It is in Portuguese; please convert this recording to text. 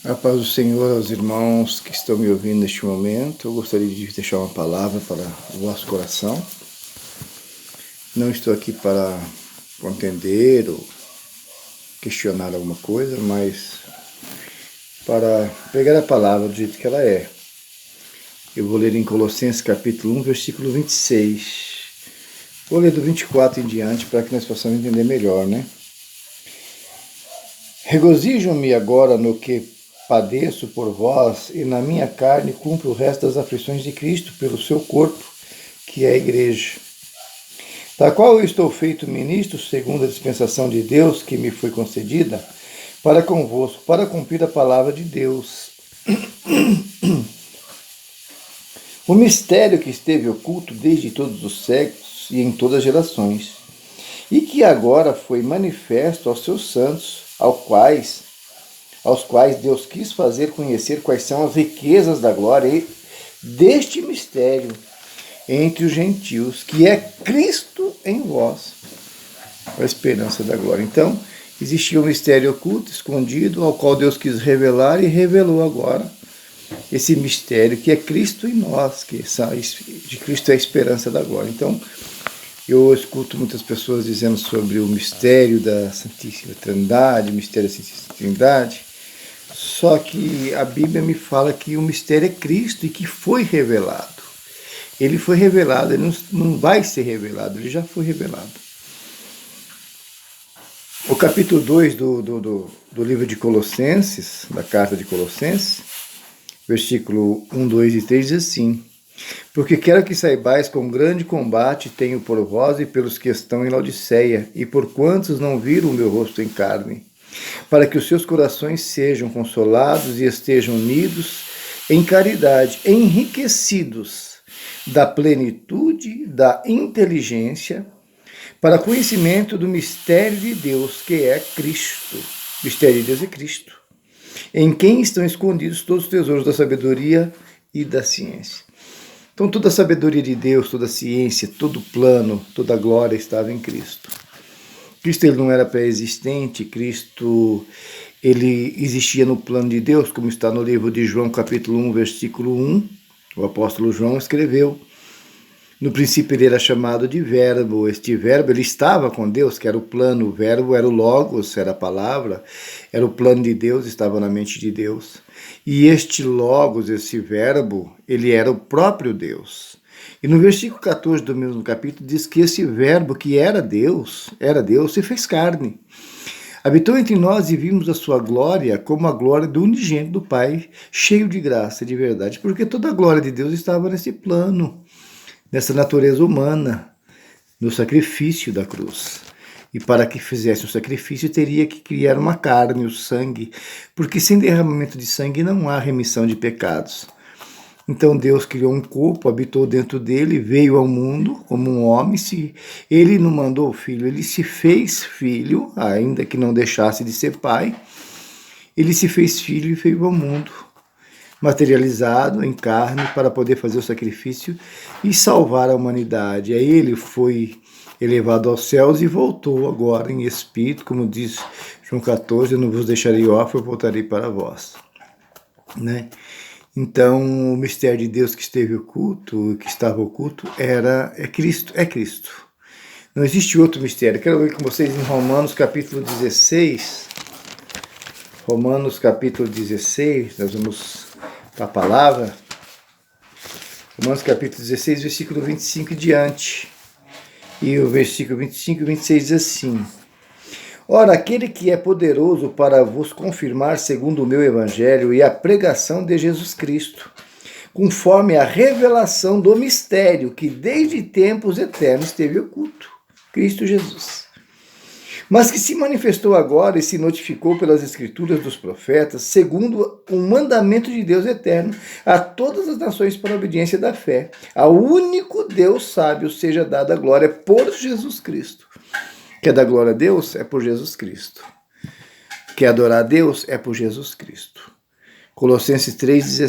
A paz do Senhor aos irmãos que estão me ouvindo neste momento. Eu gostaria de deixar uma palavra para o vosso coração. Não estou aqui para contender ou questionar alguma coisa, mas para pegar a palavra do jeito que ela é. Eu vou ler em Colossenses capítulo 1, versículo 26. Vou ler do 24 em diante para que nós possamos entender melhor, né? Regozijo-me agora no que padeço por vós, e na minha carne cumpro o resto das aflições de Cristo pelo seu corpo, que é a igreja, da qual eu estou feito ministro segundo a dispensação de Deus que me foi concedida, para convosco, para cumprir a palavra de Deus. O mistério que esteve oculto desde todos os séculos e em todas as gerações, e que agora foi manifesto aos seus santos, aos quais Deus quis fazer conhecer quais são as riquezas da glória deste mistério entre os gentios, que é Cristo em vós, a esperança da glória. Então, existia um mistério oculto, escondido, ao qual Deus quis revelar e revelou agora esse mistério que é Cristo em nós, que de Cristo é a esperança da glória. Então, eu escuto muitas pessoas dizendo sobre o mistério da Santíssima Trindade, mistério da Santíssima Trindade, só que a Bíblia me fala que o mistério é Cristo e que foi revelado. Ele foi revelado, ele não vai ser revelado, ele já foi revelado. O capítulo 2 do livro de Colossenses, da carta de Colossenses, versículo 1, 2 e 3 diz assim: porque quero que saibais quão grande combate tenho por vós e pelos que estão em Laodiceia, e por quantos não viram o meu rosto em carne, para que os seus corações sejam consolados e estejam unidos em caridade, enriquecidos da plenitude da inteligência, para conhecimento do mistério de Deus, que é Cristo. O mistério de Deus é Cristo, em quem estão escondidos todos os tesouros da sabedoria e da ciência. Então toda a sabedoria de Deus, toda a ciência, todo o plano, toda a glória estava em Cristo. Cristo ele não era pré-existente, Cristo ele existia no plano de Deus, como está no livro de João capítulo 1, versículo 1, o apóstolo João escreveu. No princípio ele era chamado de verbo, este verbo ele estava com Deus, que era o plano, o verbo era o logos, era a palavra, era o plano de Deus, estava na mente de Deus. E este logos, esse verbo, ele era o próprio Deus. E no versículo 14 do mesmo capítulo diz que esse verbo que era Deus, se fez carne. Habitou entre nós e vimos a sua glória como a glória do unigênito do Pai, cheio de graça e de verdade, porque toda a glória de Deus estava nesse plano, nessa natureza humana, no sacrifício da cruz. E para que fizesse o sacrifício, teria que criar uma carne, o sangue, porque sem derramamento de sangue não há remissão de pecados. Então Deus criou um corpo, habitou dentro dele, veio ao mundo como um homem, ele não mandou o filho, ele se fez filho, ainda que não deixasse de ser pai, ele se fez filho e veio ao mundo, materializado em carne para poder fazer o sacrifício e salvar a humanidade. Aí ele foi elevado aos céus e voltou agora em espírito, como diz João 14, eu não vos deixarei órfão, eu voltarei para vós. Né? Então o mistério de Deus que esteve oculto, que estava oculto, é Cristo. Não existe outro mistério. Quero ver com vocês em Romanos capítulo 16. Romanos capítulo 16, nós vamos para a palavra. Romanos capítulo 16, versículo 25 e diante. E o versículo 25 e 26 diz assim: ora, aquele que é poderoso para vos confirmar segundo o meu evangelho e a pregação de Jesus Cristo, conforme a revelação do mistério que desde tempos eternos esteve oculto, Cristo Jesus, mas que se manifestou agora e se notificou pelas escrituras dos profetas, segundo o mandamento de Deus eterno, a todas as nações para a obediência da fé. Ao único Deus sábio seja dada a glória por Jesus Cristo. Quer dar glória a Deus? É por Jesus Cristo. Quer adorar a Deus? É por Jesus Cristo. Colossenses 3,17.